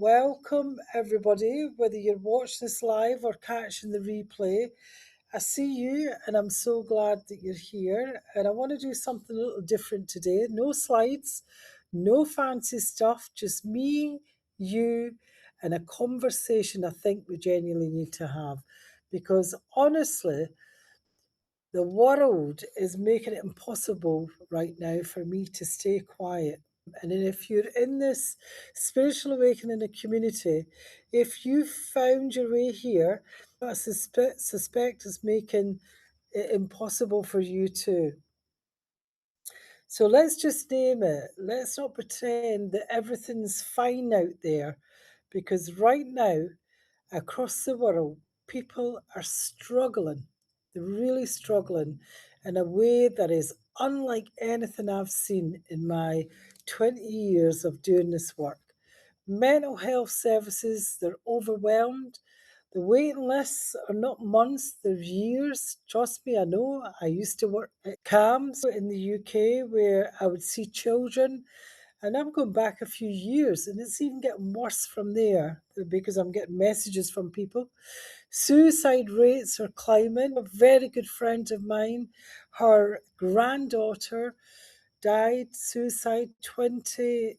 welcome everybody, whether you're watching this live or catching the replay. I see you and I'm so glad that you're here. And I want to do something a little different today. No slides, no fancy stuff, just me, you, and a conversation I think we genuinely need to have. Because honestly, the world is making it impossible right now for me to stay quiet. And then if you're in this spiritual awakening community, if you've found your way here, I suspect it's making it impossible for you too. So let's just name it. Let's not pretend that everything's fine out there, because right now, across the world, people are struggling. They're really struggling in a way that is unlike anything I've seen in my 20 years of doing this work. Mental health services, they're overwhelmed. The waiting lists are not months, they're years. Trust me, I know. I used to work at CAMS in the UK where I would see children, and I'm going back a few years, and it's even getting worse from there because I'm getting messages from people. Suicide rates are climbing. A very good friend of mine, her granddaughter died, suicide, 20,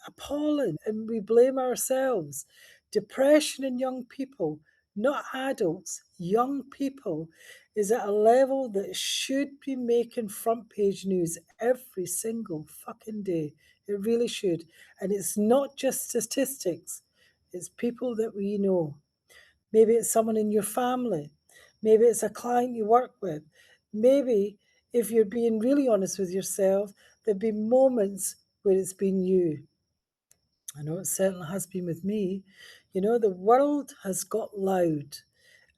appalling, and we blame ourselves. Depression in young people, not adults, young people, is at a level that should be making front page news every single fucking day. It really should. And it's not just statistics, it's people that we know. Maybe it's someone in your family. Maybe it's a client you work with. Maybe, if you're being really honest with yourself, there've been moments where it's been you. I know it certainly has been with me. You know, the world has got loud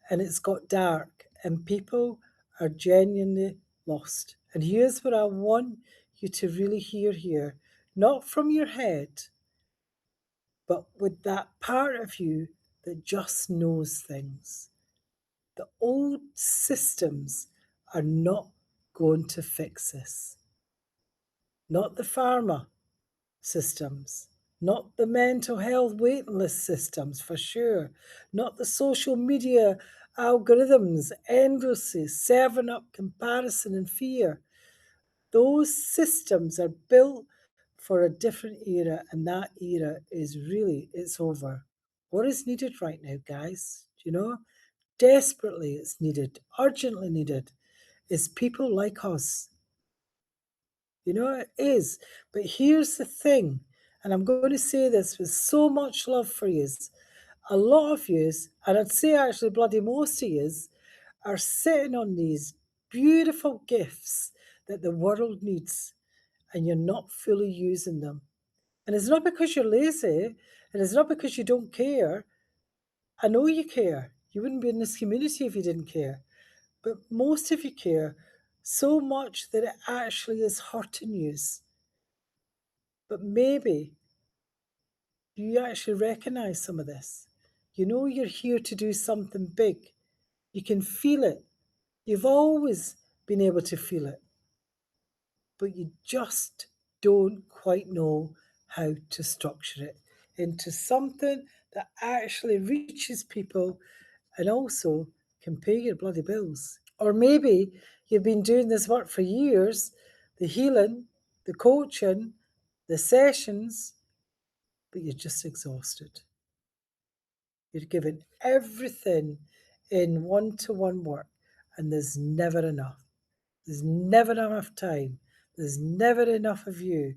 and it's got dark, and people are genuinely lost. And here's what I want you to really hear here, not from your head, but with that part of you that just knows things. The old systems are not going to fix this. Not the pharma systems, not the mental health waiting list systems for sure, not the social media algorithms endlessly serving up comparison and fear. Those systems are built for a different era, and that era is really, it's over. What is needed right now, guys? Do you know? Desperately it's needed, urgently needed, is people like us. You know, it is. But here's the thing, and I'm going to say this with so much love for yous. A lot of yous, and I'd say actually bloody most of yous, are sitting on these beautiful gifts that the world needs, and you're not fully using them. And it's not because you're lazy, and it's not because you don't care. I know you care. You wouldn't be in this community if you didn't care. But most of you care so much that it actually is hurting you. But maybe you actually recognize some of this. You know you're here to do something big. You can feel it. You've always been able to feel it. But you just don't quite know how to structure it into something that actually reaches people and also can pay your bloody bills. Or maybe you've been doing this work for years, the healing, the coaching, the sessions, but you're just exhausted. You're given everything in one-to-one work, and there's never enough. There's never enough time. There's never enough of you.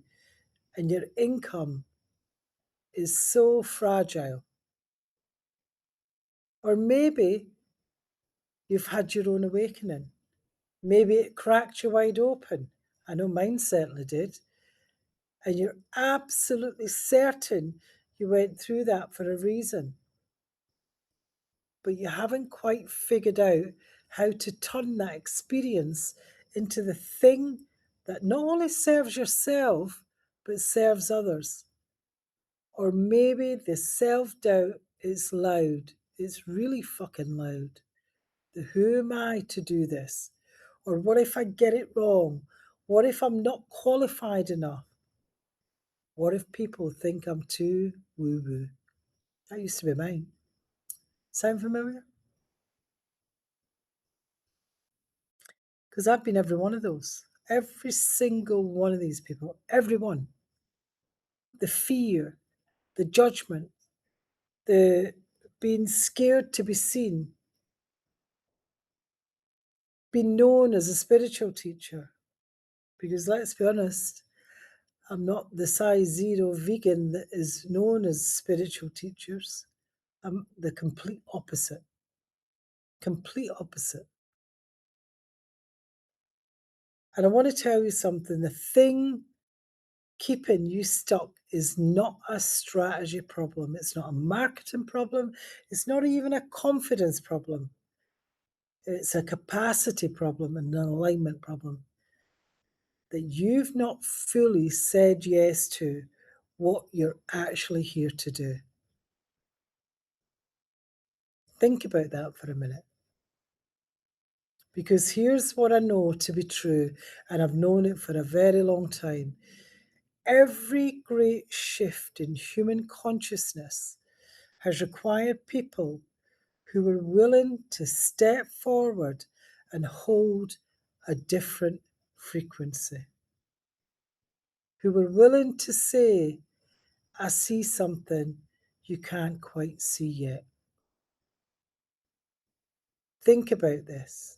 And your income is so fragile. Or maybe you've had your own awakening. Maybe it cracked you wide open. I know mine certainly did. And you're absolutely certain you went through that for a reason. But you haven't quite figured out how to turn that experience into the thing that not only serves yourself, but serves others. Or maybe the self doubt is loud. It's really fucking loud. The who am I to do this? Or what if I get it wrong? What if I'm not qualified enough? What if people think I'm too woo woo? That used to be mine. Sound familiar? Because I've been every one of those. Every single one of these people, every one. The fear, the judgment, the being scared to be seen, being known as a spiritual teacher. Because let's be honest, I'm not the size zero vegan that is known as spiritual teachers. I'm the complete opposite. Complete opposite. And I want to tell you something. The thing keeping you stuck is not a strategy problem. It's not a marketing problem. It's not even a confidence problem. It's a capacity problem and an alignment problem that you've not fully said yes to what you're actually here to do. Think about that for a minute. Because here's what I know to be true, and I've known it for a very long time. Every great shift in human consciousness has required people who were willing to step forward and hold a different frequency, who were willing to say, I see something you can't quite see yet. Think about this.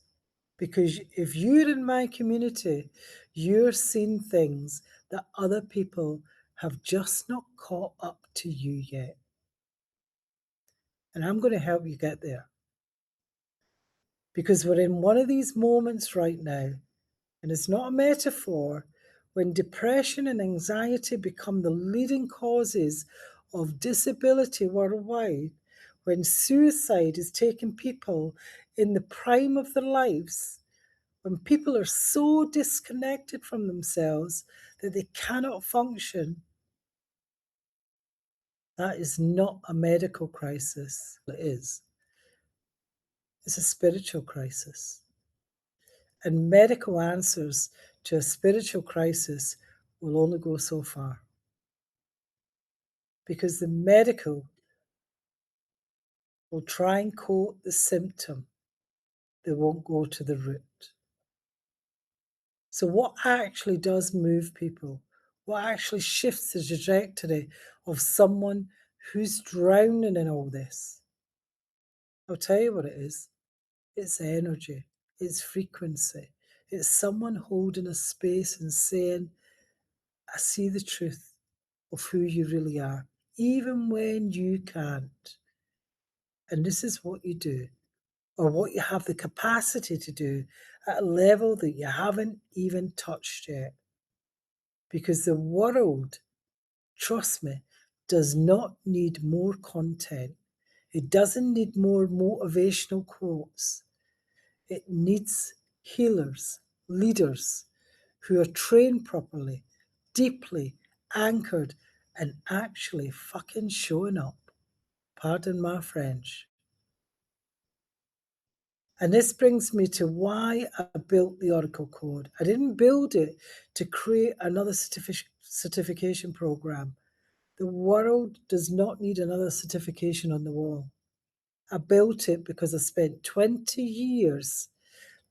Because if you're in my community, you're seeing things that other people have just not caught up to you yet. And I'm going to help you get there. Because we're in one of these moments right now, and it's not a metaphor, when depression and anxiety become the leading causes of disability worldwide, when suicide is taking people in the prime of their lives, when people are so disconnected from themselves that they cannot function, that is not a medical crisis. It is. It's a spiritual crisis. And medical answers to a spiritual crisis will only go so far. Because the medical will try and coat the symptom, they won't go to the root. So, what actually does move people? What actually shifts the trajectory of someone who's drowning in all this? I'll tell you what it is. It's energy, it's frequency. It's someone holding a space and saying, I see the truth of who you really are, even when you can't. And this is what you do, or what you have the capacity to do at a level that you haven't even touched yet. Because the world, trust me, does not need more content. It doesn't need more motivational quotes. It needs healers, leaders who are trained properly, deeply anchored, and actually fucking showing up. Pardon my French. And this brings me to why I built the Oracle Code. I didn't build it to create another certification program. The world does not need another certification on the wall. I built it because I spent 20 years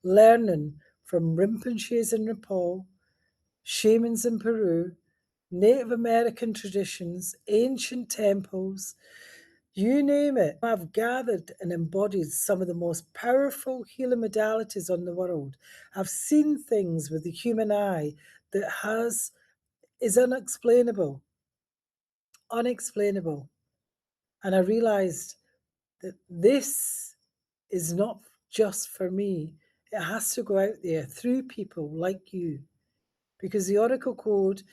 learning from Rinpoches in Nepal, shamans in Peru, Native American traditions, ancient temples, you name it. I've gathered and embodied some of the most powerful healing modalities on the world. I've seen things with the human eye that is unexplainable. Unexplainable. And I realized that this is not just for me. It has to go out there through people like you, because the Oracle Code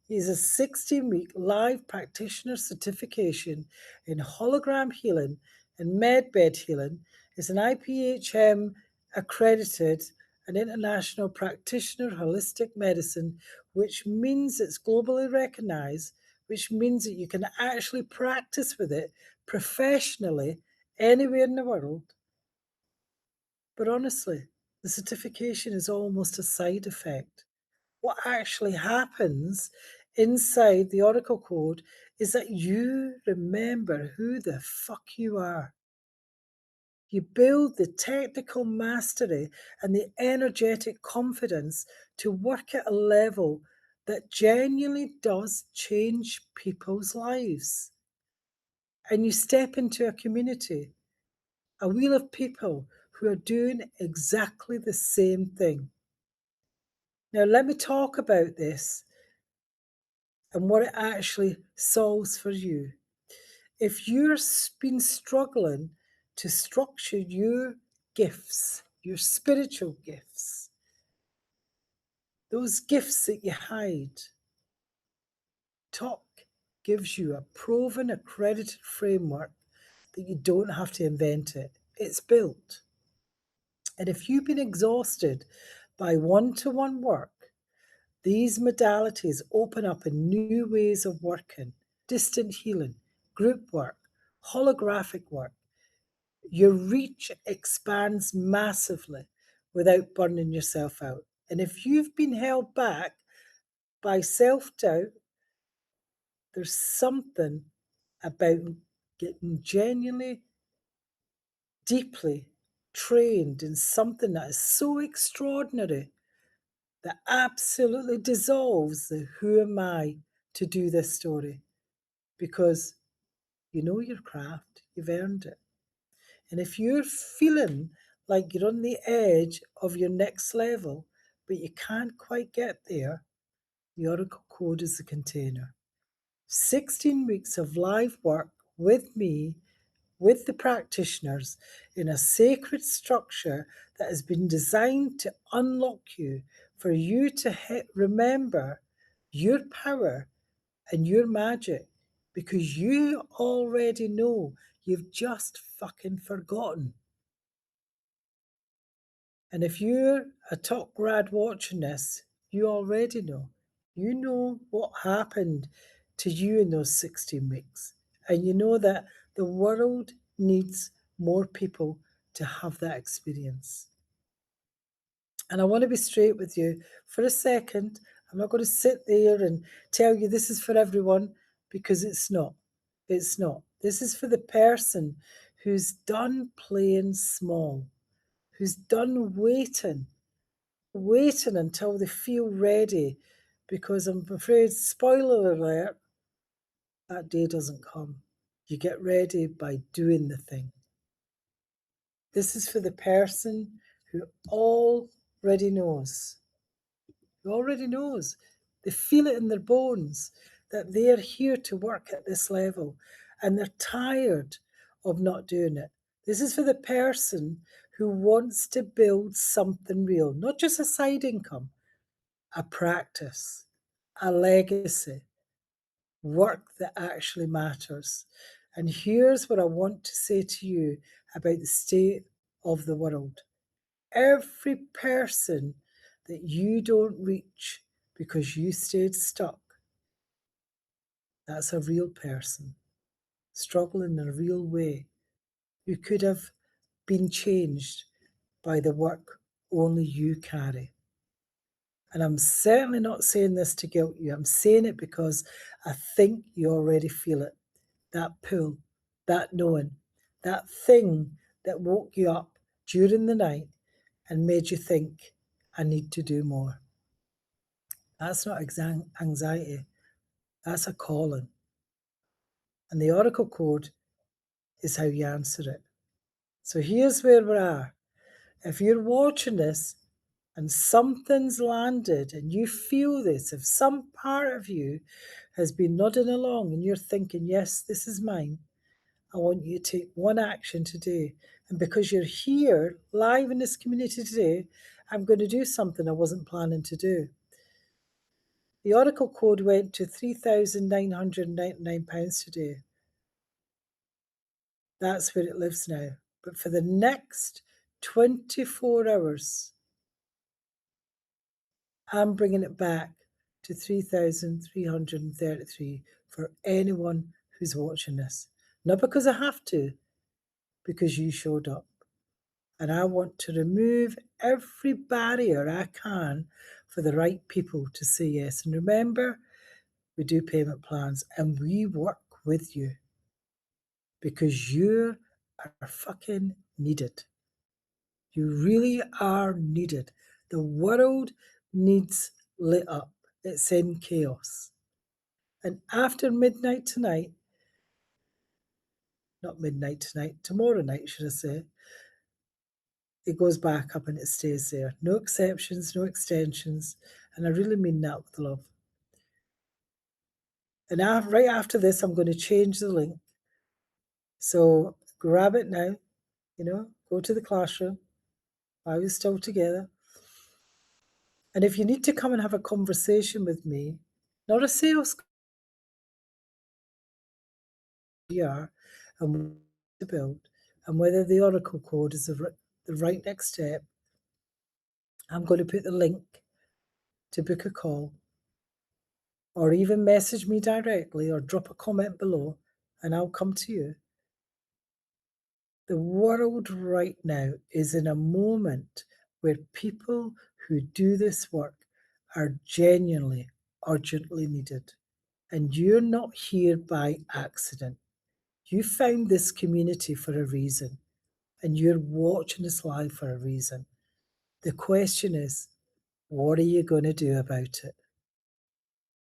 is a 16-week live practitioner certification in hologram healing and medbed healing. It's an IPHM accredited and international practitioner holistic medicine, which means it's globally recognized, which means that you can actually practice with it professionally anywhere in the world. But honestly, the certification is almost a side effect. What actually happens inside the Oracle Code is that you remember who the fuck you are. You build the technical mastery and the energetic confidence to work at a level that genuinely does change people's lives. And you step into a community, a wheel of people who are doing exactly the same thing. Now, let me talk about this and what it actually solves for you. If you've been struggling to structure your gifts, your spiritual gifts, those gifts that you hide, Talk gives you a proven, accredited framework that you don't have to invent it. It's built. And if you've been exhausted by one-to-one work, these modalities open up in new ways of working, distant healing, group work, holographic work. Your reach expands massively without burning yourself out. And if you've been held back by self-doubt, there's something about getting genuinely, deeply trained in something that is so extraordinary that absolutely dissolves the who am I to do this story, because you know your craft, you've earned it. And if you're feeling like you're on the edge of your next level, but you can't quite get there, the Oracle Code is the container. 16 weeks of live work with me, with the practitioners, in a sacred structure that has been designed to unlock you, for you to remember your power and your magic, because you already know, you've just fucking forgotten. And if you're a top grad watching this, you already know. You know what happened to you in those 16 weeks. And you know that the world needs more people to have that experience. And I want to be straight with you for a second. I'm not going to sit there and tell you this is for everyone, because it's not. It's not. This is for the person who's done playing small, who's done waiting until they feel ready, because I'm afraid, spoiler alert, that day doesn't come. You get ready by doing the thing. This is for the person who already knows. Who already knows. They feel it in their bones that they're here to work at this level, and they're tired of not doing it. This is for the person who wants to build something real, not just a side income, a practice, a legacy, work that actually matters. And here's what I want to say to you about the state of the world. Every person that you don't reach because you stayed stuck, that's a real person, struggling in a real way, who could have been changed by the work only you carry. And I'm certainly not saying this to guilt you. I'm saying it because I think you already feel it. That pull, that knowing, that thing that woke you up during the night and made you think, I need to do more. That's not anxiety. That's a calling. And the Oracle Code is how you answer it. So here's where we are. If you're watching this and something's landed and you feel this, if some part of you has been nodding along and you're thinking, yes, this is mine, I want you to take one action today. And because you're here live in this community today, I'm going to do something I wasn't planning to do. The Oracle Code went to £3,999 today. That's where it lives now. But for the next 24 hours, I'm bringing it back to 3,333 for anyone who's watching this. Not because I have to, because you showed up. And I want to remove every barrier I can for the right people to say yes. And remember, We do payment plans and we work with you because you are fucking needed. You really are needed. The world needs lit up. It's in chaos. And after midnight tonight, not midnight tonight, tomorrow night, should I say, it goes back up and it stays there. No exceptions, no extensions. And I really mean that with love. And right after this, I'm going to change the link. So grab it now, go to the classroom while we're still together. And if you need to come and have a conversation with me, not a sales we are and to build, and whether the Oracle code is the right next step, I'm going to put the link to book a call, or even message me directly or drop a comment below and I'll come to you. The world right now is in a moment where people who do this work are genuinely, urgently needed. And you're not here by accident. You found this community for a reason, and you're watching this live for a reason. The question is, what are you going to do about it?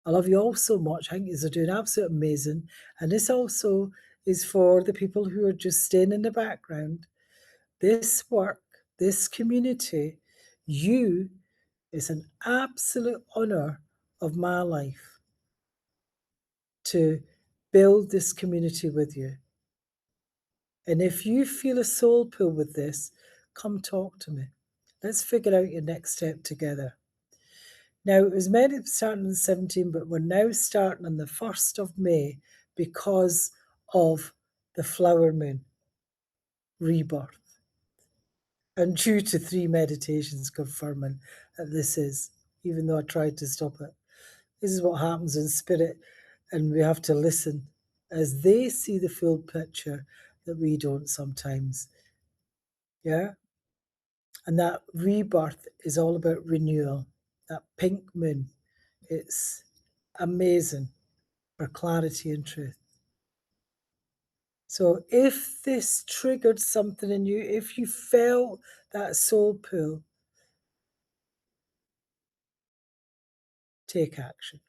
I love you all so much. I think you're doing absolutely amazing. And this also is for the people who are just staying in the background. This work, this community, you is an absolute honor of my life to build this community with you. And if you feel a soul pull with this, come talk to me. Let's figure out your next step together. Now, it was meant to start on the 17th, but we're now starting on the 1st of May because of the flower moon rebirth. And due to 3 meditations confirming that this is, even though I tried to stop it, this is what happens in spirit, and we have to listen as they see the full picture that we don't sometimes. Yeah? And that rebirth is all about renewal. That pink moon, it's amazing for clarity and truth. So if this triggered something in you, if you felt that soul pull, take action,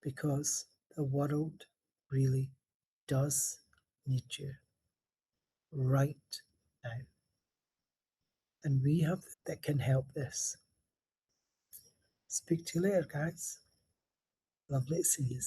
because the world really does need you right now. And we have that can help this. Speak to you later, guys. Lovely to see you.